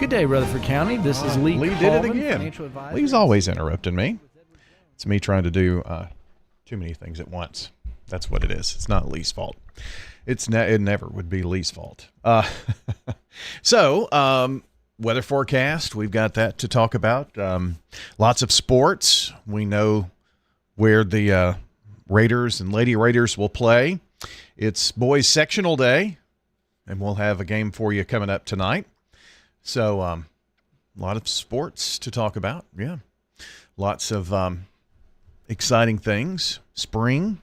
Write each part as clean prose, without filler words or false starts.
Good day, Rutherford County. This is Lee. Lee did it again. Lee's always interrupting me. It's me trying to do too many things at once. That's what it is. It's not Lee's fault. It never would be Lee's fault. So, weather forecast, we've got that to talk about. Lots of sports. We know where the Raiders and Lady Raiders will play. It's boys sectional day, and we'll have a game for you coming up tonight. So, a lot of sports to talk about. Yeah. Lots of exciting things. Spring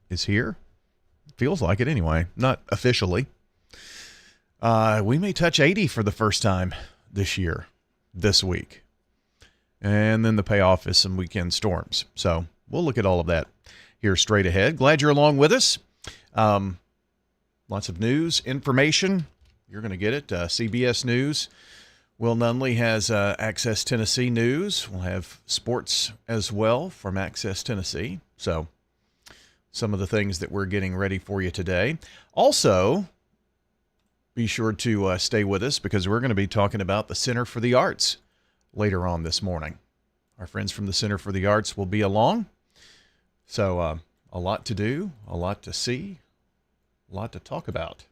is here. Feels like it anyway. Not officially. We may touch 80 for the first time this week. And then the payoff is some weekend storms. So we'll look at all of that here straight ahead. Glad you're along with us. Lots of news, information. You're going to get it. CBS News. Will Nunley has Access Tennessee News. We'll have sports as well from Access Tennessee. So some of the things that we're getting ready for you today. Also, be sure to stay with us because we're going to be talking about the Center for the Arts later on this morning. Our friends from the Center for the Arts will be along. So a lot to do, a lot to see, a lot to talk about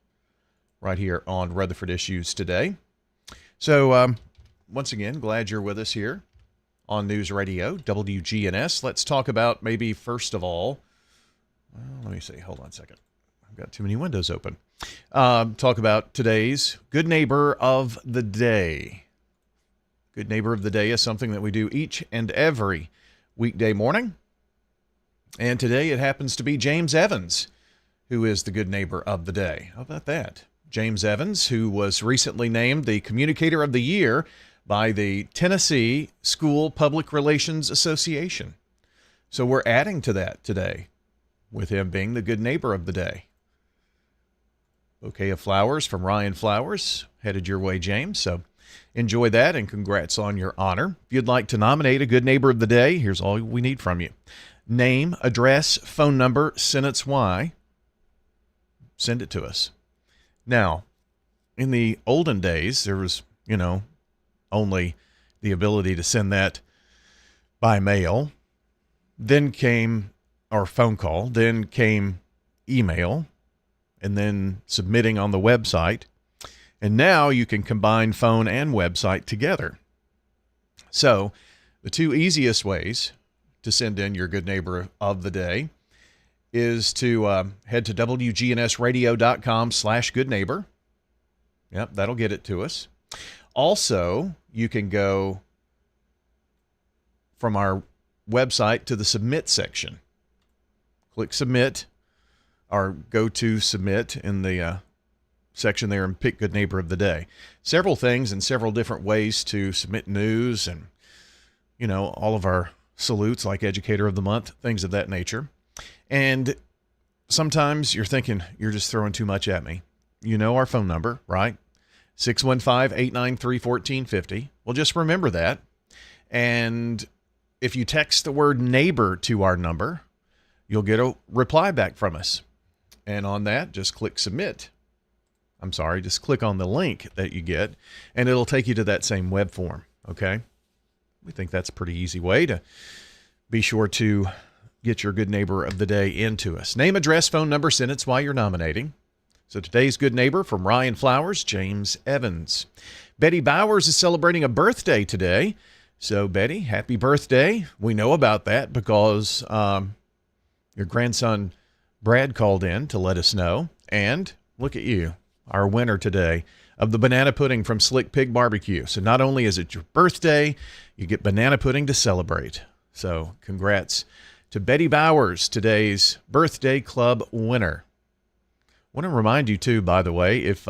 right here on Rutherford Issues today. So once again, glad you're with us here on News Radio, WGNS. Let's talk about maybe first of all, let me see. Hold on a second. I've got too many windows open. Talk about today's Good Neighbor of the Day. Good Neighbor of the Day is something that we do each and every weekday morning. And today it happens to be James Evans, who is the Good Neighbor of the Day. How about that? James Evans, who was recently named the Communicator of the Year by the Tennessee School Public Relations Association. So we're adding to that today, with him being the Good Neighbor of the Day. Bouquet of flowers from Ryan Flowers headed your way, James. So enjoy that and congrats on your honor. If you'd like to nominate a Good Neighbor of the Day, here's all we need from you. Name, address, phone number, sentence why. Send it to us. Now, in the olden days, there was, only the ability to send that by mail. Then came our phone call, then came email, and then submitting on the website. And now you can combine phone and website together. So the two easiest ways to send in your Good Neighbor of the Day is to head to wgnsradio.com/goodneighbor. Yep, that'll get it to us. Also, you can go from our website to the submit section. Click submit or go to submit in the section there and pick Good Neighbor of the Day. Several things and several different ways to submit news and, all of our salutes like Educator of the Month, things of that nature. And sometimes you're thinking, you're just throwing too much at me. You know our phone number, right? 615-893-1450. Well, just remember that. And if you text the word neighbor to our number, you'll get a reply back from us. And on that, just click submit. Just click on the link that you get, and it'll take you to that same web form, okay? We think that's a pretty easy way to be sure to get your Good Neighbor of the Day into us. Name, address, phone number, sentence why you're nominating. So today's Good Neighbor from Ryan Flowers, James Evans. Betty Bowers is celebrating a birthday today. So Betty, happy birthday. We know about that because your grandson Brad called in to let us know. And look at you, our winner today of the banana pudding from Slick Pig Barbecue. So not only is it your birthday, you get banana pudding to celebrate. So congrats to Betty Bowers, today's birthday club winner. I want to remind you, too, by the way, if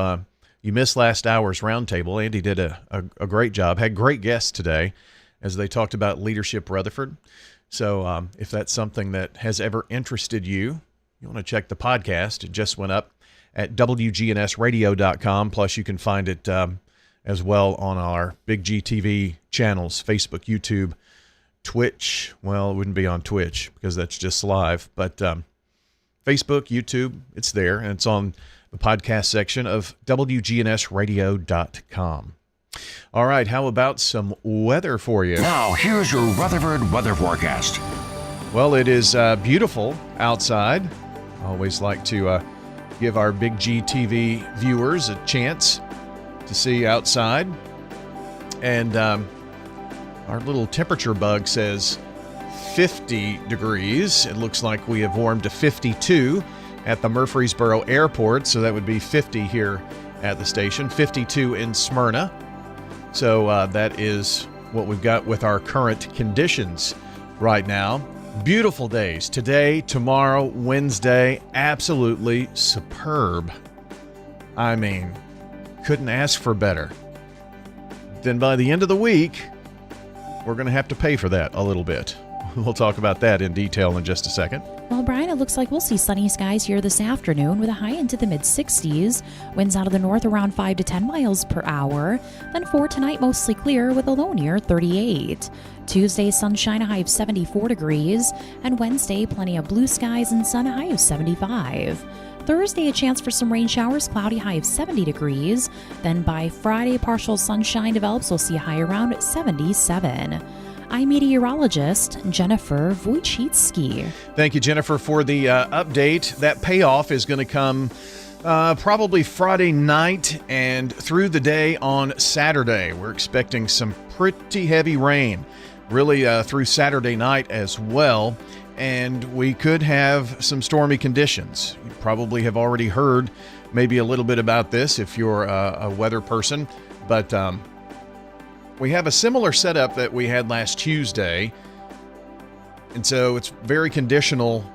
you missed last hour's roundtable, Andy did a great job, had great guests today as they talked about Leadership Rutherford. So if that's something that has ever interested you, you want to check the podcast. It just went up at wgnsradio.com. Plus, you can find it as well on our Big G TV channels, Facebook, YouTube, Twitch. Well, it wouldn't be on Twitch because that's just live, but Facebook, YouTube, it's there, and it's on the podcast section of wgnsradio.com. All right, how about some weather for you? Now, here's your Rutherford weather forecast. Well, it is beautiful outside. I always like to give our Big G TV viewers a chance to see outside. And our little temperature bug says 50 degrees. It looks like we have warmed to 52 at the Murfreesboro Airport, so that would be 50 here at the station, 52 in Smyrna. So that is what we've got with our current conditions right now. Beautiful days today, tomorrow, Wednesday, absolutely superb. I mean, couldn't ask for better. Then by the end of the week, we're going to have to pay for that a little bit. We'll talk about that in detail in just a second. Well, Brian, it looks like we'll see sunny skies here this afternoon with a high into the mid-60s. Winds out of the north around 5 to 10 miles per hour. Then for tonight, mostly clear with a low near 38. Tuesday, sunshine, a high of 74 degrees. And Wednesday, plenty of blue skies and sun, a high of 75. Thursday, a chance for some rain showers, cloudy, high of 70 degrees. Then by Friday, partial sunshine develops. We'll see a high around 77. I'm meteorologist Jennifer Wojcicki. Thank you, Jennifer, for the update. That payoff is going to come probably Friday night and through the day on Saturday. We're expecting some pretty heavy rain, really through Saturday night as well. And we could have some stormy conditions. You probably have already heard maybe a little bit about this if you're a weather person. But we have a similar setup that we had last Tuesday. And so it's very conditional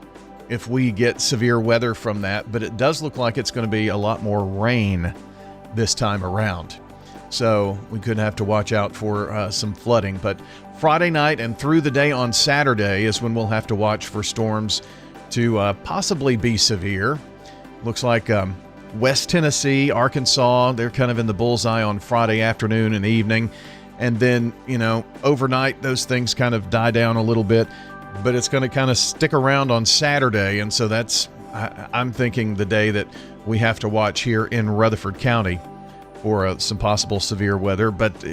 if we get severe weather from that. But it does look like it's going to be a lot more rain this time around. So we could have to watch out for some flooding. But Friday night and through the day on Saturday is when we'll have to watch for storms to possibly be severe. Looks like West Tennessee, Arkansas, they're kind of in the bullseye on Friday afternoon and evening. And then, overnight, those things kind of die down a little bit. But it's going to kind of stick around on Saturday. And so I'm thinking the day that we have to watch here in Rutherford County for some possible severe weather. But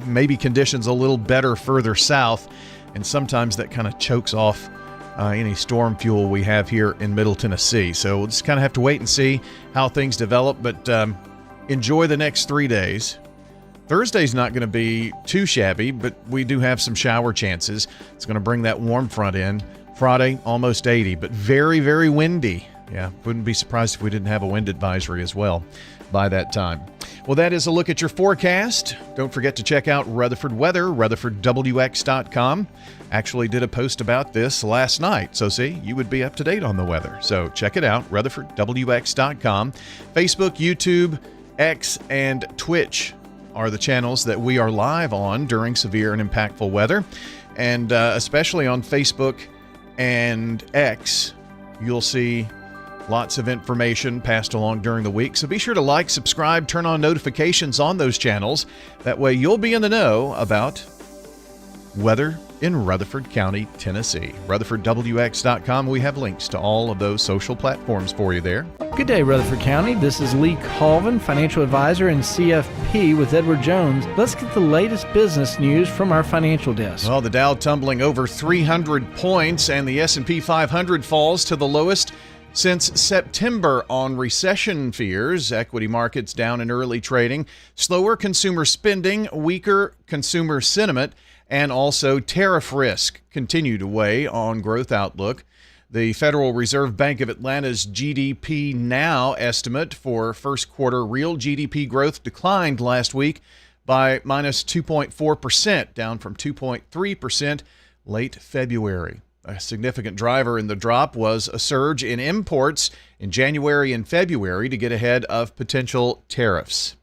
maybe conditions a little better further south. And sometimes that kind of chokes off any storm fuel we have here in Middle Tennessee. So we'll just kind of have to wait and see how things develop. But enjoy the next 3 days. Thursday's not going to be too shabby, but we do have some shower chances. It's going to bring that warm front in. Friday, almost 80, but very, very windy. Yeah, wouldn't be surprised if we didn't have a wind advisory as well by that time. Well, that is a look at your forecast. Don't forget to check out Rutherford Weather, RutherfordWX.com. Actually did a post about this last night, so see, you would be up to date on the weather. So check it out, RutherfordWX.com. Facebook, YouTube, X, and Twitch are the channels that we are live on during severe and impactful weather. And especially on Facebook and X, you'll see lots of information passed along during the week. So be sure to like, subscribe, turn on notifications on those channels. That way you'll be in the know about weather in Rutherford County, Tennessee. RutherfordWX.com. We have links to all of those social platforms for you there. Good day, Rutherford County. This is Lee Colvin, financial advisor and CFP with Edward Jones. Let's get the latest business news from our financial desk. Well, the Dow tumbling over 300 points and the S&P 500 falls to the lowest since September on recession fears. Equity markets down in early trading. Slower consumer spending, weaker consumer sentiment, and also tariff risk continue to weigh on growth outlook. The Federal Reserve Bank of Atlanta's GDP Now estimate for first quarter real GDP growth declined last week by minus 2.4%, down from 2.3% late February. A significant driver in the drop was a surge in imports in January and February to get ahead of potential tariffs.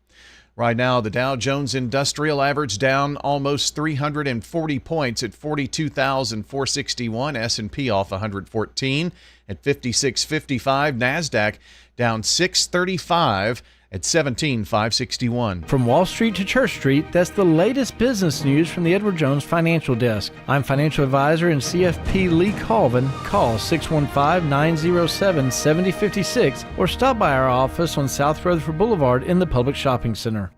Right now, the Dow Jones Industrial average down almost 340 points at 42,461. S&P off 114 at 5655. NASDAQ down 635 at 17,561. From Wall Street to Church Street, that's the latest business news from the Edward Jones Financial Desk. I'm financial advisor and CFP Lee Colvin. Call 615-907-7056 or stop by our office on South Rutherford Boulevard in the Public Shopping Center.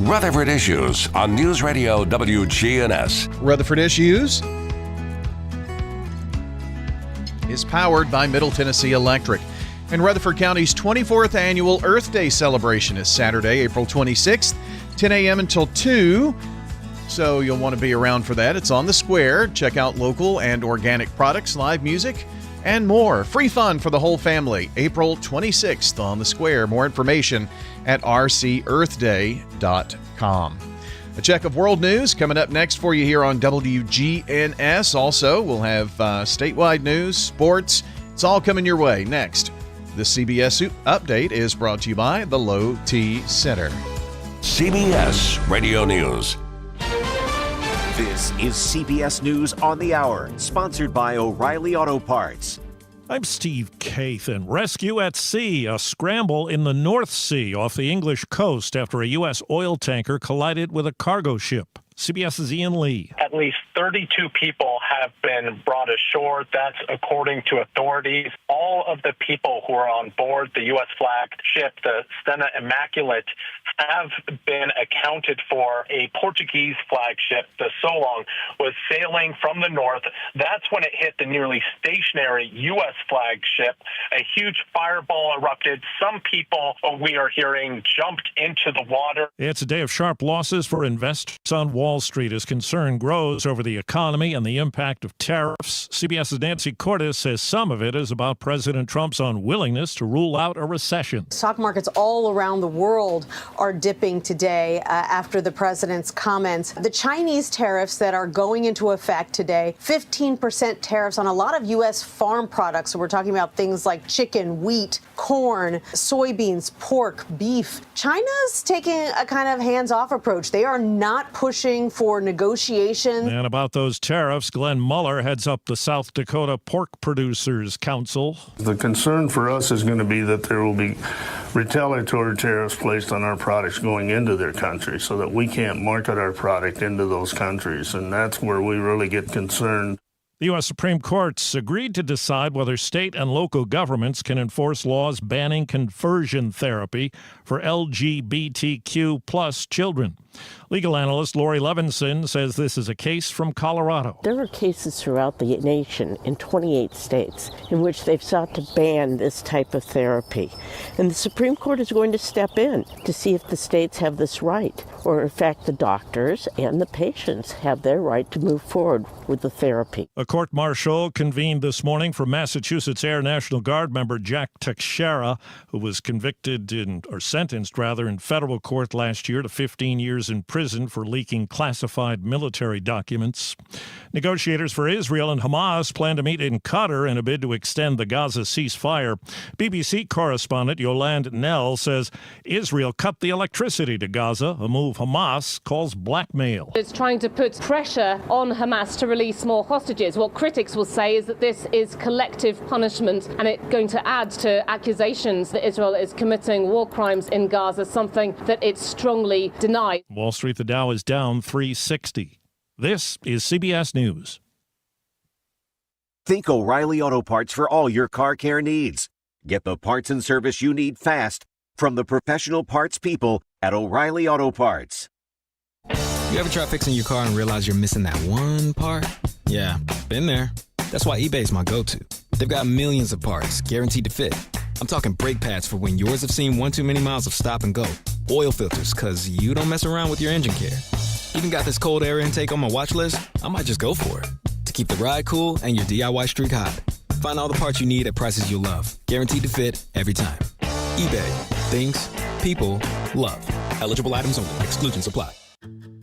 Rutherford Issues on News Radio WGNS. Rutherford Issues is powered by Middle Tennessee Electric. And Rutherford County's 24th annual Earth Day celebration is Saturday, April 26th, 10 a.m. until 2. So you'll want to be around for that. It's on the square. Check out local and organic products, live music, and more. Free fun for the whole family. April 26th on the square. More information at rcearthday.com. A check of world news coming up next for you here on WGNS. Also, we'll have statewide news, sports. It's all coming your way next. The CBS update is brought to you by the Low T Center. CBS Radio News. This is CBS News on the Hour, sponsored by O'Reilly Auto Parts. I'm Steve Kathan. Rescue at sea, a scramble in the North Sea off the English coast after a U.S. oil tanker collided with a cargo ship. CBS's Ian Lee. At least 32 people have been brought ashore. That's according to authorities. All of the people who are on board the U.S. flagged ship, the Stena Immaculate, have been accounted for. A Portuguese flagship, the Solong, was sailing from the north. That's when it hit the nearly stationary U.S. flagship. A huge fireball erupted. Some people, we are hearing, jumped into the water. It's a day of sharp losses for investors on Wall Street as concern grows over the economy and the impact of tariffs. CBS's Nancy Cordes says some of it is about President Trump's unwillingness to rule out a recession. Stock markets all around the world are dipping today after the president's comments. The Chinese tariffs that are going into effect today, 15% tariffs on a lot of U.S. farm products. So we're talking about things like chicken, wheat, corn, soybeans, pork, beef. China's taking a kind of hands-off approach. They are not pushing for negotiation. And about those tariffs, Glenn Muller heads up the South Dakota Pork Producers Council. The concern for us is going to be that there will be retaliatory tariffs placed on our products going into their country so that we can't market our product into those countries. And that's where we really get concerned. The U.S. Supreme Court's agreed to decide whether state and local governments can enforce laws banning conversion therapy for LGBTQ plus children. Legal analyst Lori Levinson says this is a case from Colorado. There are cases throughout the nation in 28 states in which they've sought to ban this type of therapy. And the Supreme Court is going to step in to see if the states have this right, or in fact the doctors and the patients have their right to move forward with the therapy. A court-martial convened this morning for Massachusetts Air National Guard member Jack Teixeira, who was sentenced in federal court last year to 15 years in prison for leaking classified military documents. Negotiators for Israel and Hamas plan to meet in Qatar in a bid to extend the Gaza ceasefire. BBC correspondent Yolande Nell says Israel cut the electricity to Gaza, a move Hamas calls blackmail. It's trying to put pressure on Hamas to release more hostages. What critics will say is that this is collective punishment and it's going to add to accusations that Israel is committing war crimes in Gaza, something that it strongly denies. Wall Street, the Dow is down 360. This is CBS News. Think O'Reilly Auto Parts for all your car care needs. Get the parts and service you need fast from the professional parts people at O'Reilly Auto Parts. You ever try fixing your car and realize you're missing that one part? Yeah, been there. That's why eBay's my go-to. They've got millions of parts guaranteed to fit. I'm talking brake pads for when yours have seen one too many miles of stop and go. Oil filters, because you don't mess around with your engine care. Even got this cold air intake on my watch list. I might just go for it. To keep the ride cool and your DIY streak hot. Find all the parts you need at prices you'll love. Guaranteed to fit every time. eBay. Things people love. Eligible items only. Exclusions apply.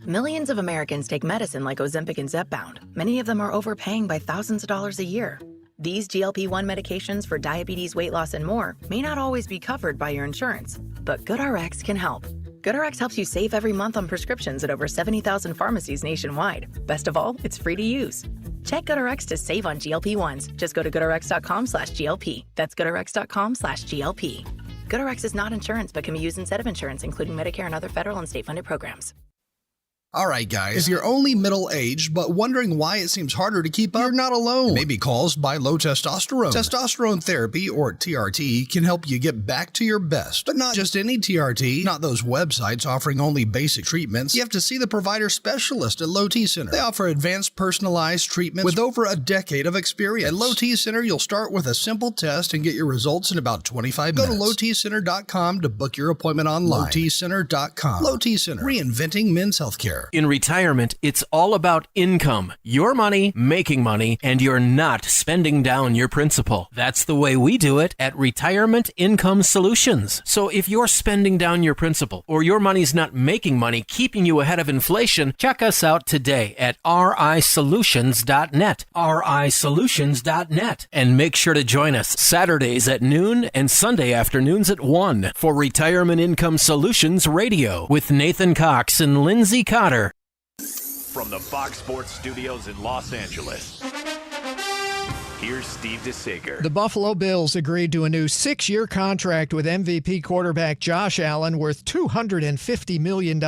Millions of Americans take medicine like Ozempic and Zepbound. Many of them are overpaying by thousands of dollars a year. These GLP-1 medications for diabetes, weight loss, and more may not always be covered by your insurance, but GoodRx can help. GoodRx helps you save every month on prescriptions at over 70,000 pharmacies nationwide. Best of all, it's free to use. Check GoodRx to save on GLP-1s. Just go to GoodRx.com/GLP. That's GoodRx.com/GLP. GoodRx is not insurance but can be used instead of insurance, including Medicare and other federal and state-funded programs. Alright guys, if you're only middle-aged but wondering why it seems harder to keep up, you're not alone. It may be caused by low testosterone. Testosterone therapy, or TRT, can help you get back to your best. But not just any TRT, not those websites offering only basic treatments. You have to see the provider specialist at Low T Center. They offer advanced personalized treatments with over a decade of experience. At Low T Center, you'll start with a simple test and get your results in about 25 minutes. Go to lowtcenter.com to book your appointment online. lowtcenter.com. Low T Center, reinventing men's healthcare. In retirement, it's all about income. Your money, making money, and you're not spending down your principal. That's the way we do it at Retirement Income Solutions. So if you're spending down your principal or your money's not making money, keeping you ahead of inflation, check us out today at risolutions.net. risolutions.net. And make sure to join us Saturdays at noon and Sunday afternoons at 1 for Retirement Income Solutions Radio with Nathan Cox and Lindsay Cotter. From the Fox Sports Studios in Los Angeles, here's Steve DeSager. The Buffalo Bills agreed to a new 6-year contract with MVP quarterback Josh Allen worth $250 million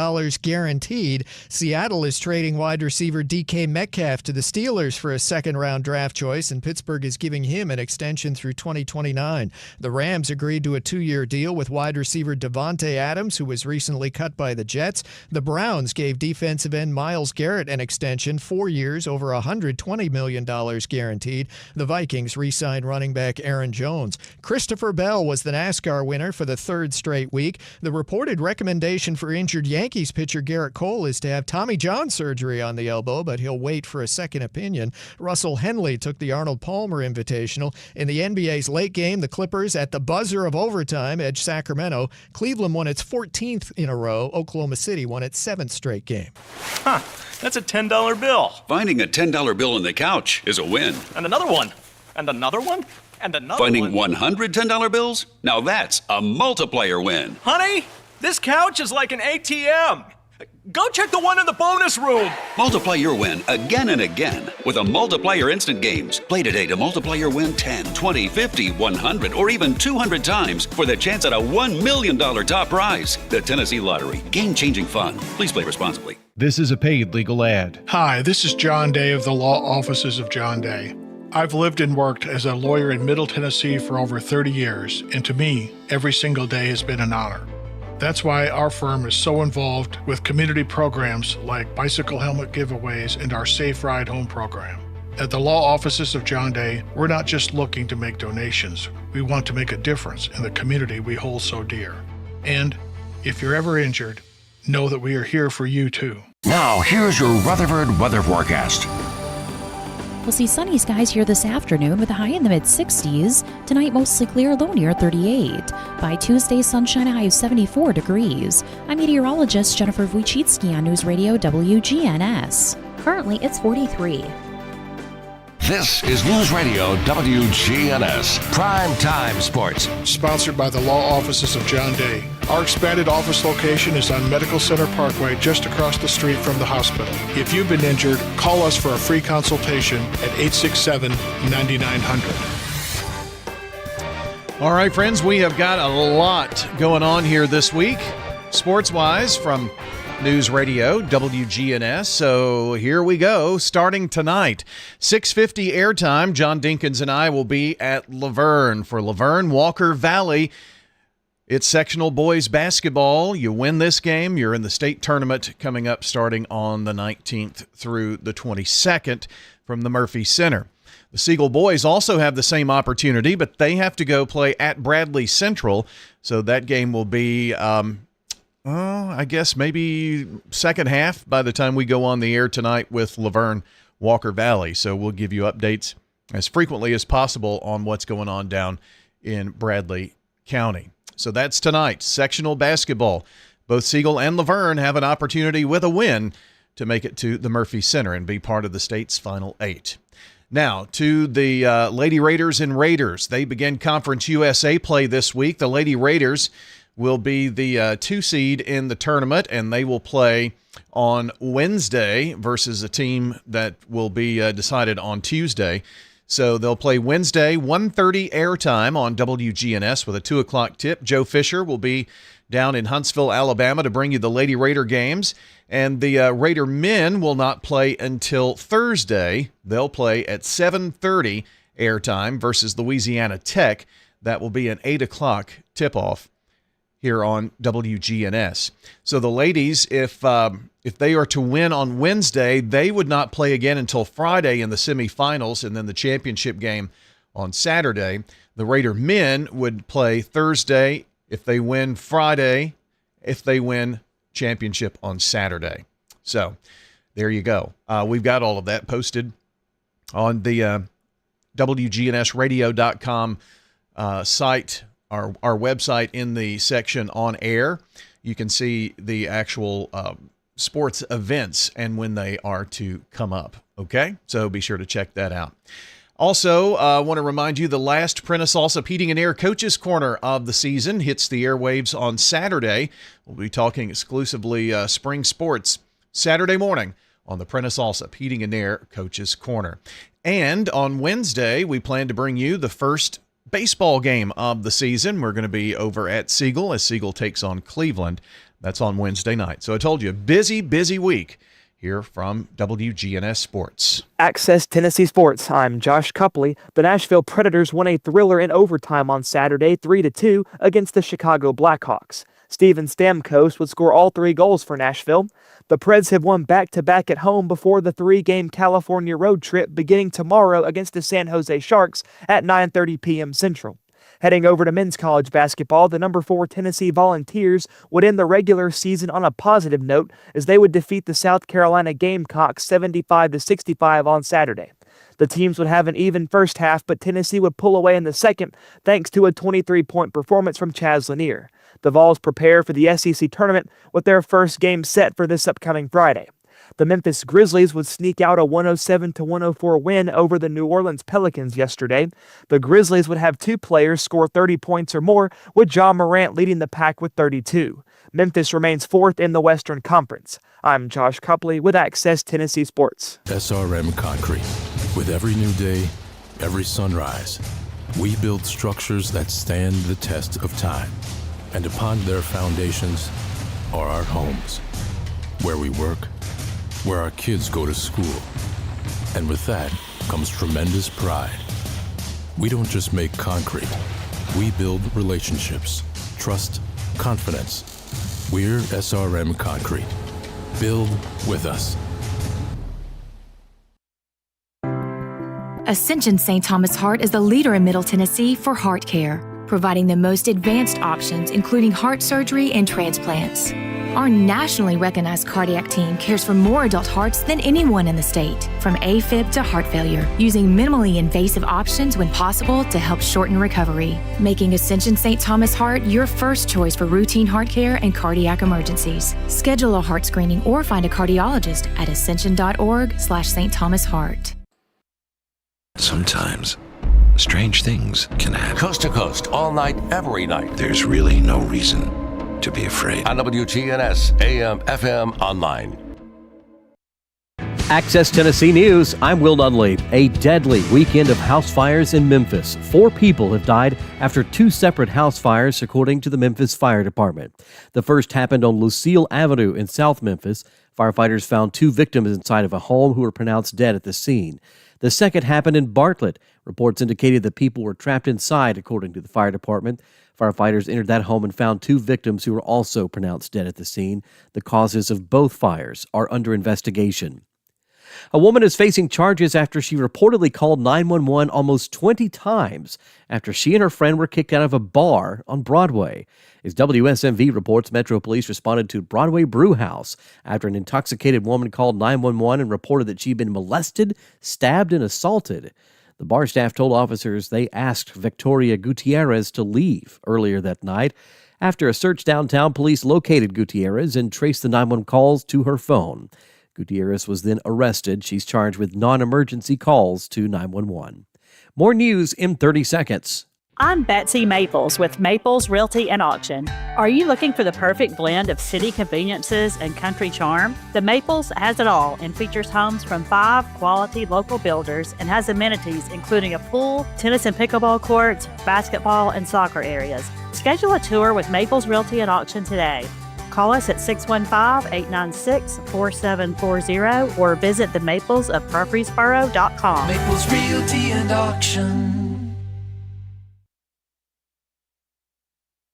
guaranteed. Seattle is trading wide receiver DK Metcalf to the Steelers for a second-round draft choice, and Pittsburgh is giving him an extension through 2029. The Rams agreed to a 2-year deal with wide receiver Devontae Adams, who was recently cut by the Jets. The Browns gave defensive end Myles Garrett an extension, 4 years, over $120 million guaranteed. The Vikings re-signed running back Aaron Jones. Christopher Bell was the NASCAR winner for the third straight week. The reported recommendation for injured Yankees pitcher Garrett Cole is to have Tommy John surgery on the elbow, but he'll wait for a second opinion. Russell Henley took the Arnold Palmer Invitational. In the NBA's late game, the Clippers, at the buzzer of overtime, edged Sacramento. Cleveland won its 14th in a row. Oklahoma City won its 7th straight game. Huh, that's a $10 bill. Finding a $10 bill on the couch is a win. And another one. And another one. And another Finding one. 100 $10 bills? Now that's a multiplier win. Honey, this couch is like an ATM. Go check the one in the bonus room. Multiply your win again and again with a Multiplier Instant Games. Play today to multiply your win 10, 20, 50, 100, or even 200 times for the chance at a $1 million top prize. The Tennessee Lottery. Game-changing fun. Please play responsibly. This is a paid legal ad. Hi, this is John Day of the Law Offices of John Day. I've lived and worked as a lawyer in Middle Tennessee for over 30 years, and to me, every single day has been an honor. That's why our firm is so involved with community programs like bicycle helmet giveaways and our Safe Ride Home program. At the Law Offices of John Day, we're not just looking to make donations. We want to make a difference in the community we hold so dear. And if you're ever injured, know that we are here for you too. Now, here's your Rutherford weather forecast. We'll see sunny skies here this afternoon with a high in the mid-60s. Tonight, mostly clear, low near 38. By Tuesday, sunshine, a high of 74 degrees. I'm meteorologist Jennifer Wojcicki on News Radio WGNS. Currently, it's 43. This is News Radio WGNS Prime Time Sports. Sponsored by the Law Offices of John Day. Our expanded office location is on Medical Center Parkway, just across the street from the hospital. If you've been injured, call us for a free consultation at 867-9900. All right, friends, we have got a lot going on here this week, sports-wise, from News Radio, WGNS. So here we go. Starting tonight, 6:50 airtime, John Dinkins and I will be at Laverne for Laverne Walker Valley. It's sectional boys basketball. You win this game, you're in the state tournament coming up starting on the 19th through the 22nd from the Murphy Center. The Siegel boys also have the same opportunity, but they have to go play at Bradley Central. So that game will be I guess maybe second half by the time we go on the air tonight with Laverne Walker Valley. So we'll give you updates as frequently as possible on what's going on down in Bradley County. So that's tonight, sectional basketball. Both Siegel and Laverne have an opportunity with a win to make it to the Murphy Center and be part of the state's Final 8. Now, to the Lady Raiders and Raiders. They begin Conference USA play this week. The Lady Raiders will be the 2 seed in the tournament, and they will play on Wednesday versus a team that will be decided on Tuesday. So they'll play Wednesday, 1:30 airtime on WGNS with a 2 o'clock tip. Joe Fisher will be down in Huntsville, Alabama to bring you the Lady Raider games. And the Raider men will not play until Thursday. They'll play at 7:30 airtime versus Louisiana Tech. That will be an 8 o'clock tip-off here on WGNS. So the ladies, if they are to win on Wednesday, they would not play again until Friday in the semifinals and then the championship game on Saturday. The Raider men would play Thursday if they win Friday, if they win championship on Saturday. So there you go. We've got all of that posted on the wgnsradio.com site, our website, in the section on air. You can see the actual sports events and when they are to come up. Okay, so be sure to check that out. Also, I want to remind you the last Prentice Allsup Heating and Air Coaches Corner of the season hits the airwaves on Saturday. We'll be talking exclusively spring sports Saturday morning on the Prentice Allsup Heating and Air Coaches Corner. And on Wednesday, we plan to bring you the first baseball game of the season. We're going to be over at Siegel as Siegel takes on Cleveland. That's on Wednesday night. So I told you, busy week here from WGNS Sports. Access Tennessee Sports. I'm Josh Copley. The Nashville Predators won a thriller in overtime on Saturday, 3-2, against the Chicago Blackhawks. Steven Stamkos would score all 3 goals for Nashville. The Preds have won back-to-back at home before the 3-game California road trip beginning tomorrow against the San Jose Sharks at 9:30 p.m. Central. Heading over to men's college basketball, the number 4 Tennessee Volunteers would end the regular season on a positive note as they would defeat the South Carolina Gamecocks 75-65 on Saturday. The teams would have an even first half, but Tennessee would pull away in the second thanks to a 23-point performance from Chaz Lanier. The Vols prepare for the SEC tournament with their first game set for this upcoming Friday. The Memphis Grizzlies would sneak out a 107-104 win over the New Orleans Pelicans yesterday. The Grizzlies would have 2 players score 30 points or more, with Ja Morant leading the pack with 32. Memphis remains 4th in the Western Conference. I'm Josh Copley with Access Tennessee Sports. SRM Concrete. With every new day, every sunrise, we build structures that stand the test of time. And upon their foundations are our homes, where we work, where our kids go to school. And with that comes tremendous pride. We don't just make concrete, we build relationships, trust, confidence. We're SRM Concrete. Build with us. Ascension St. Thomas Heart is the leader in Middle Tennessee for heart care, providing the most advanced options, including heart surgery and transplants. Our nationally recognized cardiac team cares for more adult hearts than anyone in the state, from AFib to heart failure, using minimally invasive options when possible to help shorten recovery, making Ascension St. Thomas Heart your first choice for routine heart care and cardiac emergencies. Schedule a heart screening or find a cardiologist at ascension.org/St. Thomas Heart. Sometimes strange things can happen. Coast to coast, all night, every night. There's really no reason to be afraid. On WGNS, AM, FM, online. Access Tennessee News, I'm Will Nunley. A deadly weekend of house fires in Memphis. 4 people have died after 2 separate house fires, according to the Memphis Fire Department. The first happened on Lucille Avenue in South Memphis. Firefighters found 2 victims inside of a home who were pronounced dead at the scene. The second happened in Bartlett. Reports indicated that people were trapped inside, according to the fire department. Firefighters entered that home and found 2 victims who were also pronounced dead at the scene. The causes of both fires are under investigation. A woman is facing charges after she reportedly called 911 almost 20 times after she and her friend were kicked out of a bar on Broadway. As WSMV reports, Metro Police responded to Broadway Brew House after an intoxicated woman called 911 and reported that she'd been molested, stabbed, and assaulted. The bar staff told officers they asked Victoria Gutierrez to leave earlier that night. After a search downtown, police located Gutierrez and traced the 911 calls to her phone. Gutierrez was then arrested. She's charged with non-emergency calls to 911. More news in 30 seconds. I'm Betsy Maples with Maples Realty and Auction. Are you looking for the perfect blend of city conveniences and country charm? The Maples has it all and features homes from 5 quality local builders and has amenities including a pool, tennis and pickleball courts, basketball, and soccer areas. Schedule a tour with Maples Realty and Auction today. Call us at 615-896-4740 or visit the Maples of Murfreesboro.com. Maples Realty and Auction.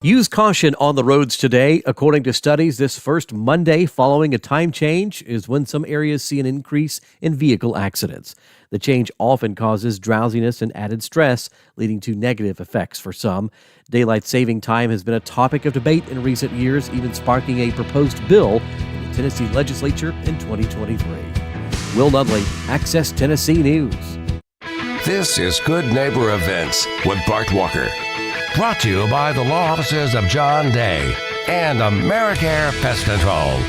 Use caution on the roads today. According to studies, this first Monday following a time change is when some areas see an increase in vehicle accidents. The change often causes drowsiness and added stress, leading to negative effects for some. Daylight saving time has been a topic of debate in recent years, even sparking a proposed bill in the Tennessee legislature in 2023. Will Nunley, Access Tennessee News. This is Good Neighbor Events with Bart Walker. Brought to you by the law offices of John Day and AmeriCare Pest Control.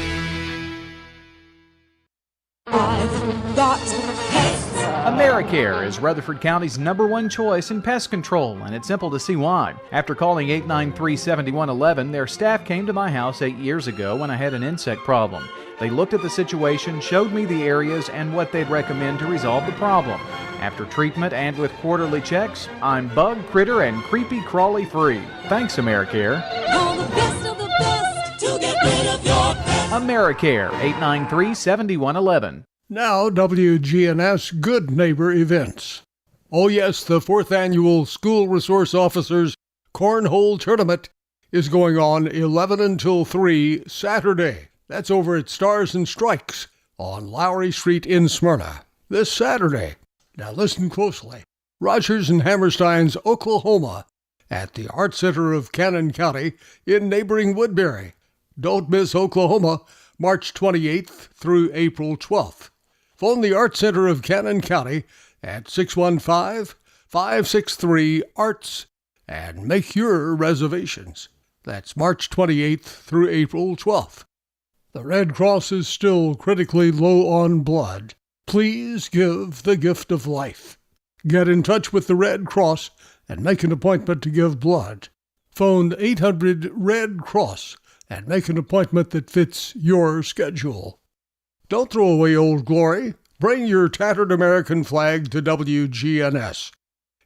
I've got pests. AmeriCare is Rutherford County's #1 choice in pest control, and it's simple to see why. After calling 893-7111, their staff came to my house 8 years ago when I had an insect problem. They looked at the situation, showed me the areas and what they'd recommend to resolve the problem. After treatment and with quarterly checks, I'm bug, critter, and creepy crawly free. Thanks, AmeriCare. Call the best of the best to get rid of your pest. AmeriCare, 893-7111. Now, WGNS Good Neighbor Events. Oh yes, the 4th Annual School Resource Officers Cornhole Tournament is going on 11 until 3 Saturday. That's over at Stars and Strikes on Lowry Street in Smyrna. This Saturday. Now listen closely. Rogers and Hammerstein's Oklahoma at the Art Center of Cannon County in neighboring Woodbury. Don't miss Oklahoma, March 28th through April 12th. Phone the Art Center of Cannon County at 615-563-ARTS and make your reservations. That's March 28th through April 12th. The Red Cross is still critically low on blood. Please give the gift of life. Get in touch with the Red Cross and make an appointment to give blood. Phone 800-RED-CROSS and make an appointment that fits your schedule. Don't throw away old glory. Bring your tattered American flag to WGNS.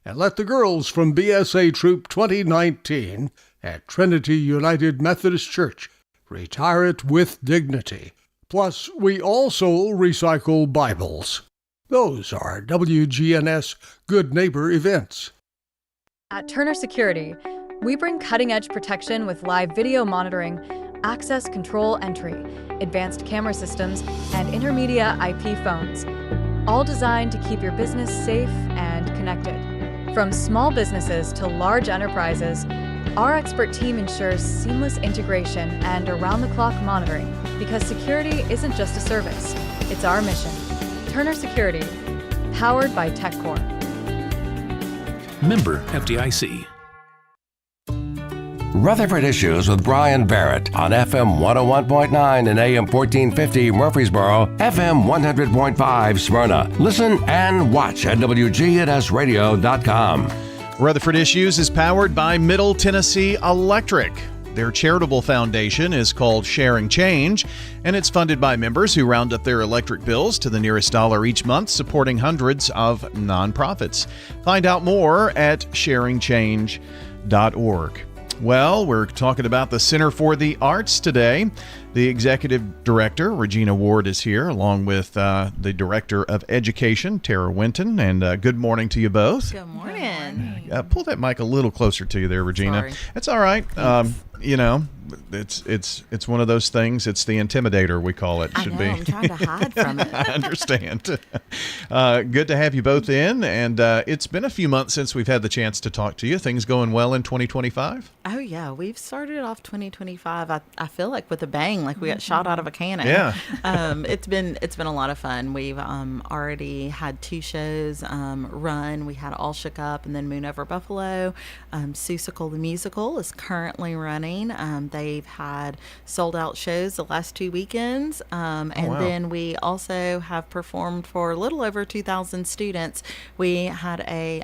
And let the girls from BSA Troop 2019 at Trinity United Methodist Church retire it with dignity. Plus, we also recycle Bibles. Those are WGNS Good Neighbor Events. At Turner Security, we bring cutting-edge protection with live video monitoring, access control entry, advanced camera systems, and intermedia IP phones, all designed to keep your business safe and connected. From small businesses to large enterprises, our expert team ensures seamless integration and around-the-clock monitoring because security isn't just a service, it's our mission. Turner Security, powered by TechCore. Member FDIC. Rutherford Issues with Brian Barrett on FM 101.9 and AM 1450 Murfreesboro, FM 100.5 Smyrna. Listen and watch at wgnsradio.com. Rutherford Issues is powered by Middle Tennessee Electric. Their charitable foundation is called Sharing Change, and it's funded by members who round up their electric bills to the nearest dollar each month, supporting hundreds of nonprofits. Find out more at sharingchange.org. Well, we're talking about the Center for the Arts today. The executive director, Regina Ward, is here, along with the director of education, Tara Winton. And good morning to you both. Good morning. Pull that mic a little closer to you there, Regina. Sorry. That's all right. You know, it's one of those things. It's the intimidator, we call it. I know, I'm trying to hide from it. I understand. Good to have you both in, and it's been a few months since we've had the chance to talk to you. Things going well in 2025? Oh yeah, we've started off 2025. I feel like with a bang, like we got shot out of a cannon. Yeah. It's been a lot of fun. We've already had 2 shows run. We had All Shook Up and then Moon Over Buffalo. Seussical the Musical is currently running. entertain. They've had sold out shows the last 2 weekends. And wow. then we also have performed for a little over 2,000 students. We had a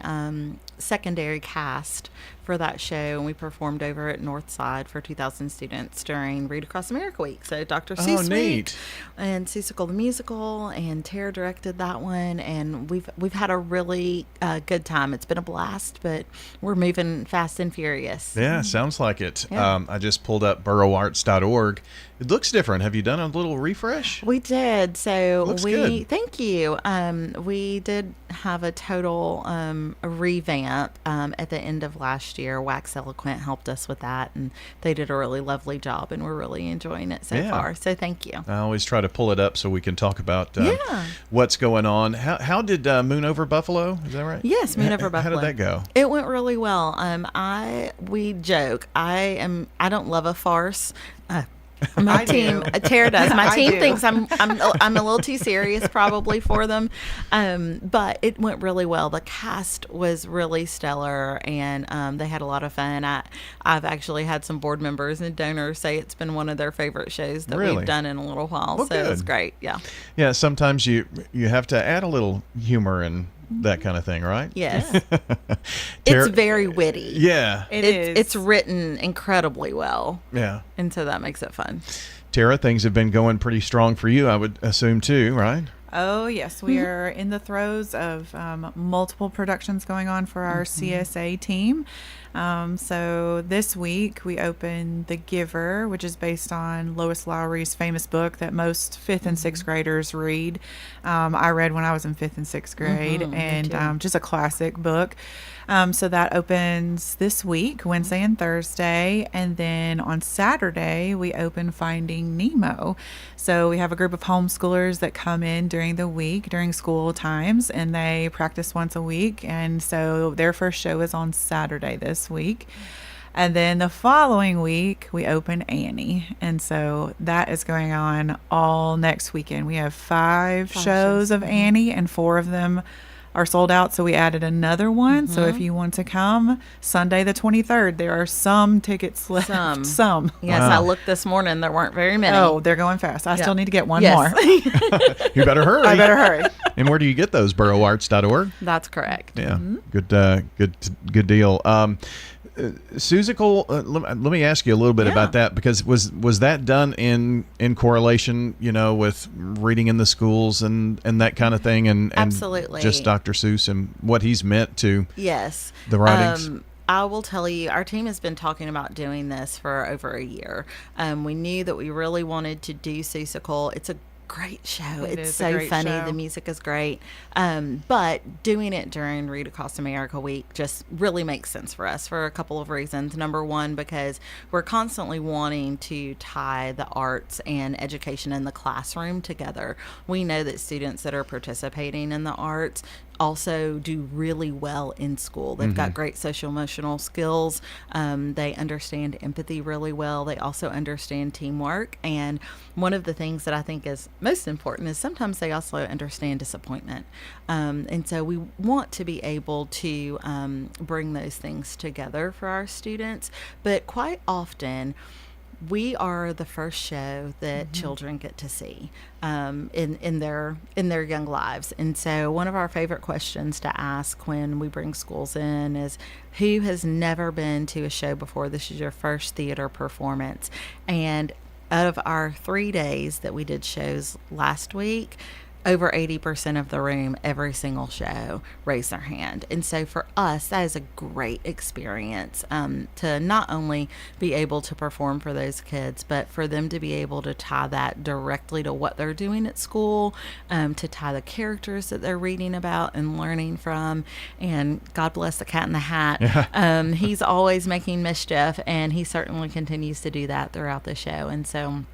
secondary cast for that show, and we performed over at Northside for 2,000 students during Read Across America Week. So Dr. Seuss Week and Seussical the Musical, and Tara directed that one, and we've had a really good time. It's been a blast, but we're moving fast and furious. Yeah, sounds like it. Yeah. I just pulled up boroughArts.org. It looks different. Have you done a little refresh? We did. So Looks good. Thank you. We did have a total revamp at the end of last year. Wax Eloquent helped us with that, and they did a really lovely job, and we're really enjoying it so far. So thank you. I always try to pull it up so we can talk about what's going on. How did Moon Over Buffalo? Is that right? Yes, Moon Over Buffalo. How did that go? It went really well. We joke. I don't love a farce. My team, Tara does. My team thinks I'm a little too serious probably for them, but it went really well. The cast was really stellar, and they had a lot of fun. I've actually had some board members and donors say it's been one of their favorite shows that we've done in a little while. Well, so good. it's great. Yeah. Yeah. Sometimes you have to add a little humor and that kind of thing, right? Yes. It's very witty. Yeah. It's written incredibly well. Yeah. And so that makes it fun. Tara, things have been going pretty strong for you, I would assume, too, right? Oh, yes. We are in the throes of multiple productions going on for our CSA team. So this week we opened The Giver, which is based on Lois Lowry's famous book that most 5th and 6th graders read. I read when I was in 5th and 6th grade, and just a classic book. So that opens this week, Wednesday and Thursday. And then on Saturday, we open Finding Nemo. So we have a group of homeschoolers that come in during the week, during school times, and they practice once a week. And so their first show is on Saturday this week. And then the following week, we open Annie. And so that is going on all next weekend. We have 5 shows of Annie, and 4 of them are sold out, so we added another one. So if you want to come, Sunday the 23rd, there are some tickets left. Some. Yes, I looked this morning. There weren't very many. Oh, they're going fast. I still need to get one more. You better hurry. I better hurry. And where do you get those? boroughArts.org? That's correct. Yeah, good deal. Seussical, let me ask you a little bit about that, because was that done in correlation, with reading in the schools and that kind of thing, and absolutely, just Dr. Seuss and what he's meant to the writings? I will tell you, our team has been talking about doing this for over a year. We knew that we really wanted to do Seussical. It's a great show. It's so funny. The music is great. But doing it during Read Across America Week just really makes sense for us for a couple of reasons. Number one, because we're constantly wanting to tie the arts and education in the classroom together. We know that students that are participating in the arts also do really well in school. They've got great social emotional skills. They understand empathy really well. They also understand teamwork. And one of the things that I think is most important is sometimes they also understand disappointment. And so we want to be able to bring those things together for our students. But quite often, we are the first show that children get to see in their young lives. And so one of our favorite questions to ask when we bring schools in is, who has never been to a show before? This is your first theater performance. And out of our 3 days that we did shows last week, over 80% of the room, every single show, raised their hand. And so for us, that is a great experience to not only be able to perform for those kids, but for them to be able to tie that directly to what they're doing at school, to tie the characters that they're reading about and learning from. And God bless the Cat in the Hat. He's always making mischief, and he certainly continues to do that throughout the show. And so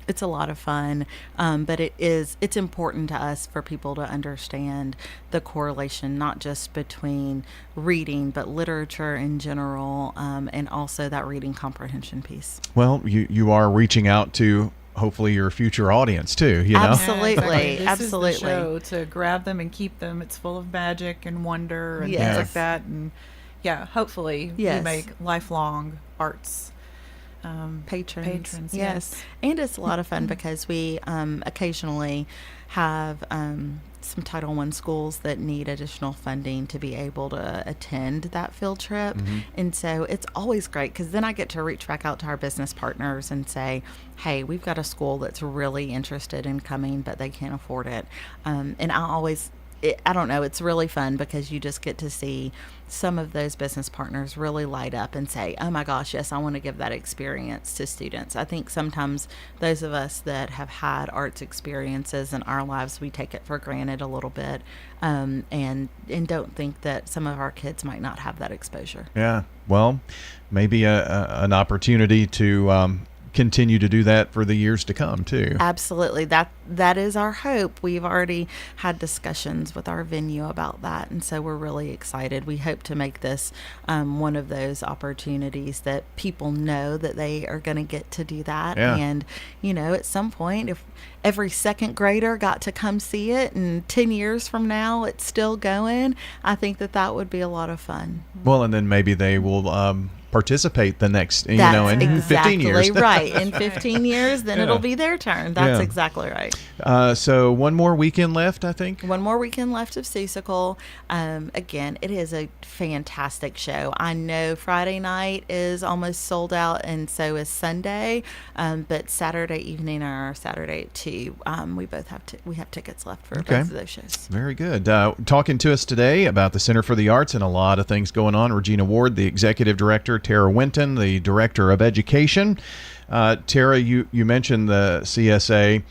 it's a lot of fun, but it's important to us for people to understand the correlation, not just between reading, but literature in general, and also that reading comprehension piece. Well, you are reaching out to hopefully your future audience too, Absolutely. Yeah, exactly. Absolutely. This is the show to grab them and keep them. It's full of magic and wonder and things like that. And hopefully we make lifelong arts patrons. Yes. And it's a lot of fun because we occasionally have some Title I schools that need additional funding to be able to attend that field trip. And so it's always great because then I get to reach back out to our business partners and say, hey, we've got a school that's really interested in coming, but they can't afford it. And I don't know, it's really fun because you just get to see some of those business partners really light up and say, oh my gosh, yes, I want to give that experience to students. I think sometimes those of us that have had arts experiences in our lives, we take it for granted a little bit, and don't think that some of our kids might not have that exposure. Yeah, well, maybe an opportunity to continue to do that for the years to come too. Absolutely. That is our hope. We've already had discussions with our venue about that, and so we're really excited. We hope to make this one of those opportunities that people know that they are going to get to do that. Yeah. And at some point, if every second grader got to come see it and 10 years from now it's still going, I think that would be a lot of fun. Well, and then maybe they will participate the next, in exactly 15 years. Right. In 15 years, then it'll be their turn. That's exactly right. So one more weekend left, I think. One more weekend left of Seussical. Again, it is a fantastic show. I know Friday night is almost sold out, and so is Sunday. But Saturday evening or Saturday at 2, we have tickets left for both of those shows. Very good. Talking to us today about the Center for the Arts and a lot of things going on. Regina Ward, the executive director. Tara Winton, the director of education. Tara, you mentioned the CSA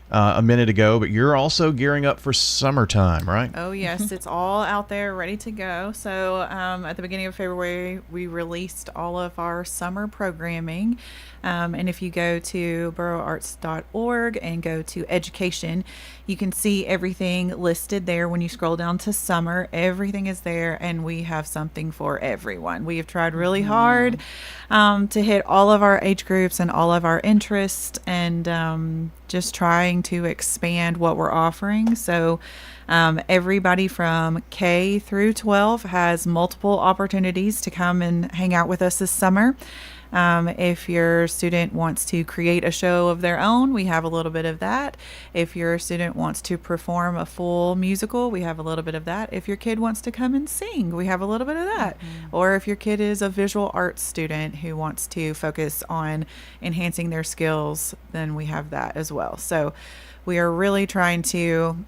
a minute ago, but you're also gearing up for summertime, right? Oh, yes. It's all out there ready to go. So at the beginning of February, we released all of our summer programming. And if you go to borougharts.org and go to education, you can see everything listed there. When you scroll down to summer, everything is there, and we have something for everyone. We have tried really hard to hit all of our age groups and all of our interests, and just trying to expand what we're offering. So everybody from K through 12 has multiple opportunities to come and hang out with us this summer. If your student wants to create a show of their own, we have a little bit of that. If your student wants to perform a full musical, we have a little bit of that. If your kid wants to come and sing, we have a little bit of that. Or if your kid is a visual arts student who wants to focus on enhancing their skills, then we have that as well. So we are really trying to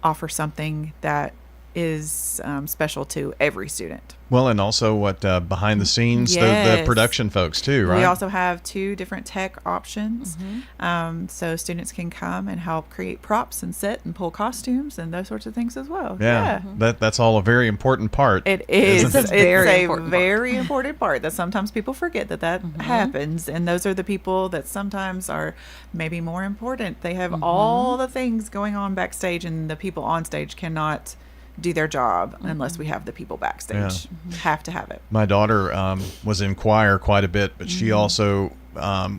offer something that is special to every student. Well, and also behind the scenes, the production folks too, right? We also have 2 different tech options. So students can come and help create props and set and pull costumes and those sorts of things as well. Yeah. That's all a very important part. It is. It's a very important part that sometimes people forget that happens. And those are the people that sometimes are maybe more important. They have all the things going on backstage, and the people on stage cannot do their job unless we have the people backstage. Have to have it. My daughter was in choir quite a bit, but she also,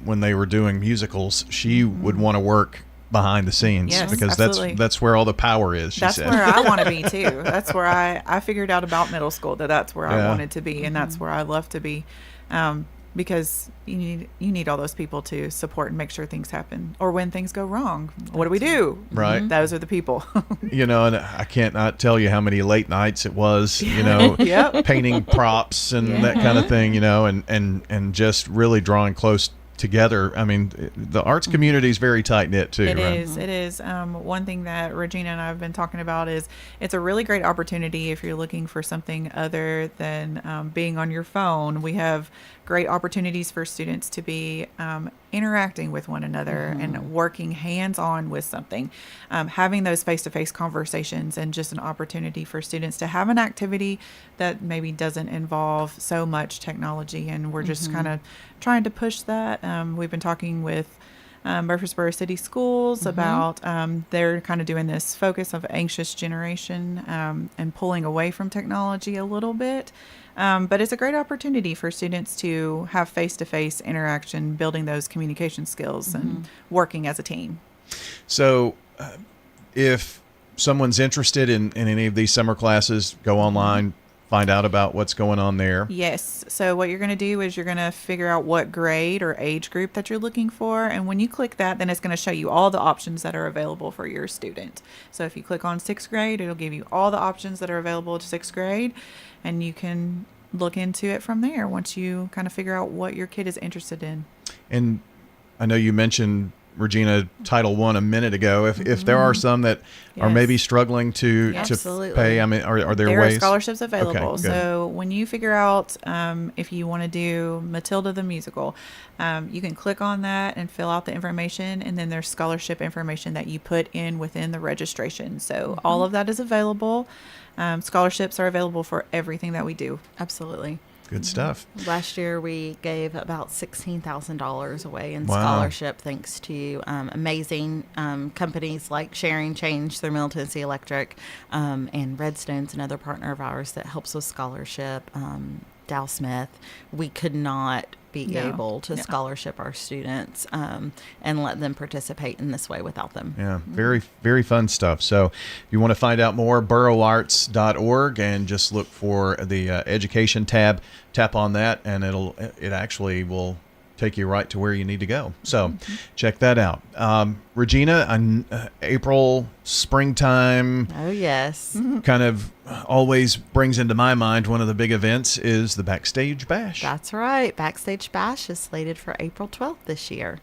when they were doing musicals, she would want to work behind the scenes because that's where all the power is. She said. That's where I want to be too. That's where I figured out about middle school that's where I wanted to be, and that's where I love to be. Because you need all those people to support and make sure things happen. Or when things go wrong, what do we do? Right. Those are the people. And I can't not tell you how many late nights it was, painting props and that kind of thing, and just really drawing close together. I mean, the arts community is very tight-knit too. It is. One thing that Regina and I have been talking about is it's a really great opportunity if you're looking for something other than being on your phone. We have great opportunities for students to be interacting with one another and working hands-on with something, having those face-to-face conversations, and just an opportunity for students to have an activity that maybe doesn't involve so much technology. And we're just kind of trying to push that. We've been talking with Murfreesboro City Schools about they're kind of doing this focus of anxious generation and pulling away from technology a little bit. But it's a great opportunity for students to have face-to-face interaction, building those communication skills and working as a team. So if someone's interested in any of these summer classes, go online, find out about what's going on there. Yes. So what you're going to do is you're going to figure out what grade or age group that you're looking for. And when you click that, then it's going to show you all the options that are available for your student. So if you click on 6th grade, it'll give you all the options that are available to 6th grade. And you can look into it from there once you kind of figure out what your kid is interested in. And I know you mentioned, Regina, Title I a minute ago. If there are some that are maybe struggling to pay, I mean, are there there ways? There are scholarships available. Okay, so when you figure out if you want to do Matilda the musical, you can click on that and fill out the information, and then there's scholarship information that you put in within the registration. So all of that is available. Scholarships are available for everything that we do. Absolutely. Good stuff. Last year, we gave about $16,000 away in scholarship, thanks to amazing companies like Sharing Change through Middle Tennessee Electric, and Redstone's another partner of ours that helps with scholarship. Dow Smith. We could not be able to scholarship our students and let them participate in this way without them. Yeah, very, very fun stuff. So if you want to find out more, boroughlarts.org, and just look for the education tab, tap on that, and it actually will take you right to where you need to go. So check that out. Regina, April, springtime. Oh, yes. Kind of always brings into my mind one of the big events is the Backstage Bash. That's right. Backstage Bash is slated for April 12th this year.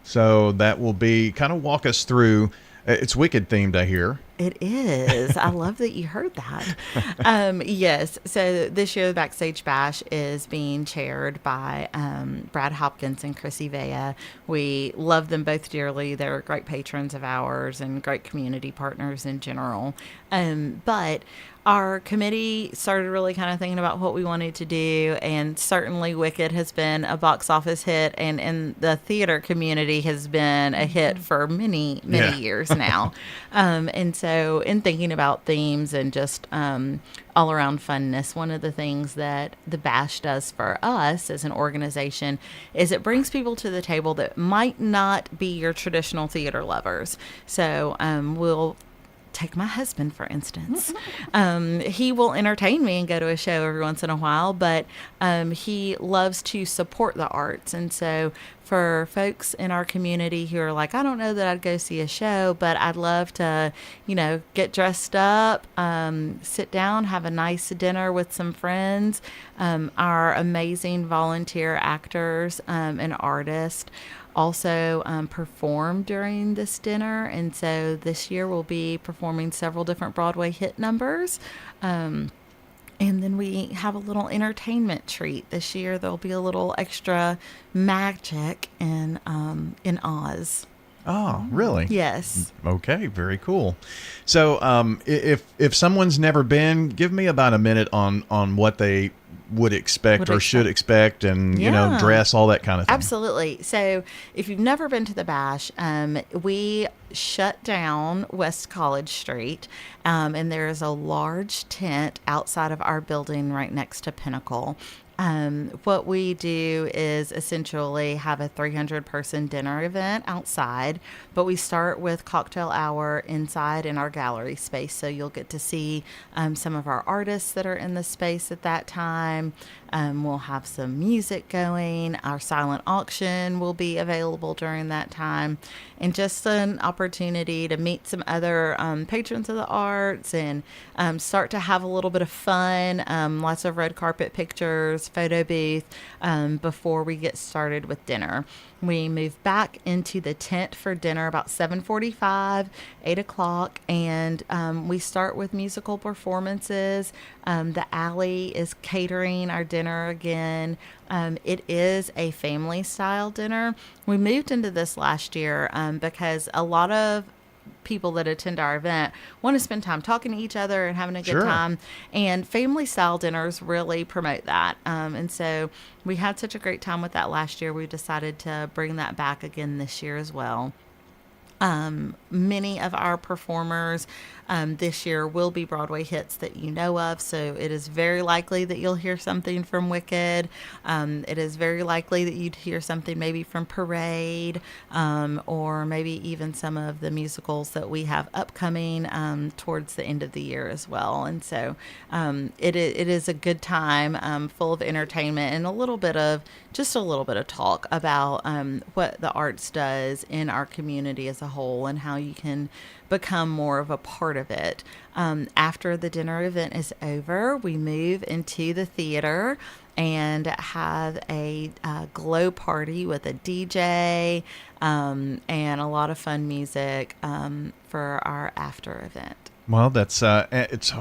So that will be, kind of walk us through. It's Wicked themed, I hear. It is. I love that you heard that. Yes. So this year, the Backstage Bash is being chaired by Brad Hopkins and Chrissy Vea. We love them both dearly. They're great patrons of ours and great community partners in general. But our committee started really kind of thinking about what we wanted to do, and certainly Wicked has been a box office hit, and in the theater community has been a hit for many years now. And so in thinking about themes and just all around funness, one of the things that the Bash does for us as an organization is it brings people to the table that might not be your traditional theater lovers. So we'll take my husband, for instance. He will entertain me and go to a show every once in a while, but he loves to support the arts. And so for folks in our community who are like, I don't know that I'd go see a show, but I'd love to, get dressed up, sit down, have a nice dinner with some friends. Our amazing volunteer actors and artists also perform during this dinner, and so this year we'll be performing several different Broadway hit numbers, and then we have a little entertainment treat this year. There'll be a little extra magic in Oz. Oh, really? Yes. Okay, very cool. So if someone's never been, give me about a minute on what they would expect or should expect, and dress, all that kind of thing. Absolutely. So if you've never been to the Bash, we shut down West College Street, and there is a large tent outside of our building right next to Pinnacle. What we do is essentially have a 300-person dinner event outside, but we start with cocktail hour inside in our gallery space. So you'll get to see some of our artists that are in the space at that time. We'll have some music going. Our silent auction will be available during that time, and just an opportunity to meet some other patrons of the arts and start to have a little bit of fun. Lots of red carpet pictures, photo booth before we get started with dinner. We move back into the tent for dinner about 7:45, 8 o'clock, and we start with musical performances. The Alley is catering our dinner again. It is a family-style dinner. We moved into this last year because a lot of people that attend our event want to spend time talking to each other and having a good time, and family style dinners really promote that, and so we had such a great time with that last year. We decided to bring that back again this year as well. Many of our performers this year will be Broadway hits that you know of, so it is very likely that you'll hear something from Wicked. It is very likely that you'd hear something maybe from Parade, or maybe even some of the musicals that we have upcoming towards the end of the year as well. And so it is a good time, full of entertainment and a little bit of talk about what the arts does in our community as a whole and how you can become more of a part of it. After the dinner event is over, we move into the theater and have a glow party with a DJ and a lot of fun music for our after event. Well, that's it's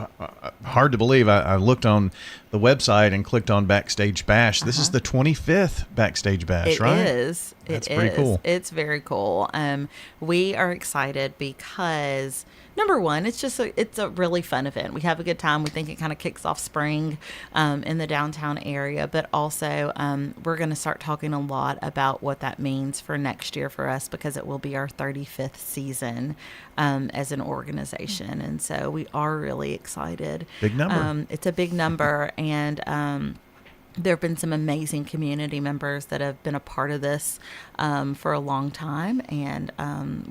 hard to believe. I looked on the website and clicked on Backstage Bash. This is the 25th Backstage Bash, right? It is. That's pretty cool. It's very cool. We are excited because, number one, it's a really fun event. We have a good time. We think it kind of kicks off spring in the downtown area, but also we're going to start talking a lot about what that means for next year for us, because it will be our 35th season as an organization. And so we are really excited. Big number. It's a big number. And there have been some amazing community members that have been a part of this for a long time, and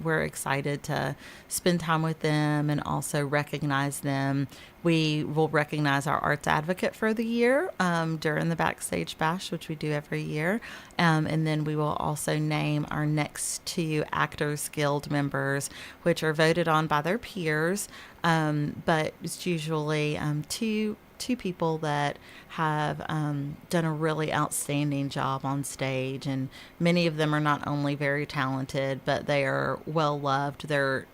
we're excited to spend time with them and also recognize them. We will recognize our arts advocate for the year during the Backstage Bash, which we do every year, and then we will also name our next 2 Actors Guild members, which are voted on by their peers, but it's usually two people that have done a really outstanding job on stage, and many of them are not only very talented, but they are well loved. They're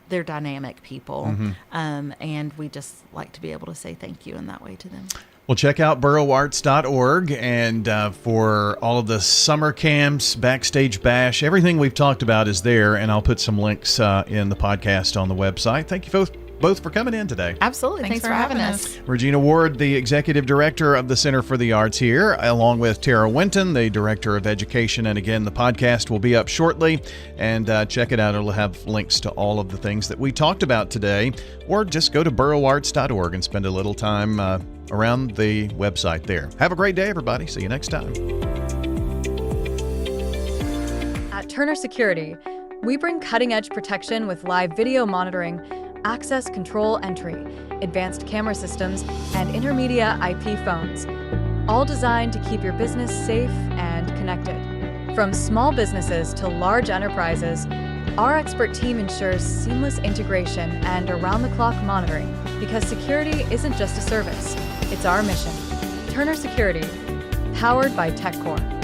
dynamic people, and we just like to be able to say thank you in that way to them. Well, check out boroughwarts.org, and for all of the summer camps, Backstage Bash, everything we've talked about is there, and I'll put some links in the podcast on the website. Thank you both for coming in today. Absolutely. Thanks for having us. Regina Ward, the Executive Director of the Center for the Arts here, along with Tara Winton, the Director of Education. And again, the podcast will be up shortly, and check it out. It'll have links to all of the things that we talked about today, or just go to boroughwarts.org and spend a little time around the website there. Have a great day, everybody. See you next time. At Turner Security, we bring cutting-edge protection with live video monitoring, access control entry, advanced camera systems, and intermedia IP phones, all designed to keep your business safe and connected. From small businesses to large enterprises, our expert team ensures seamless integration and around-the-clock monitoring, because security isn't just a service, it's our mission. Turner Security, powered by TechCore.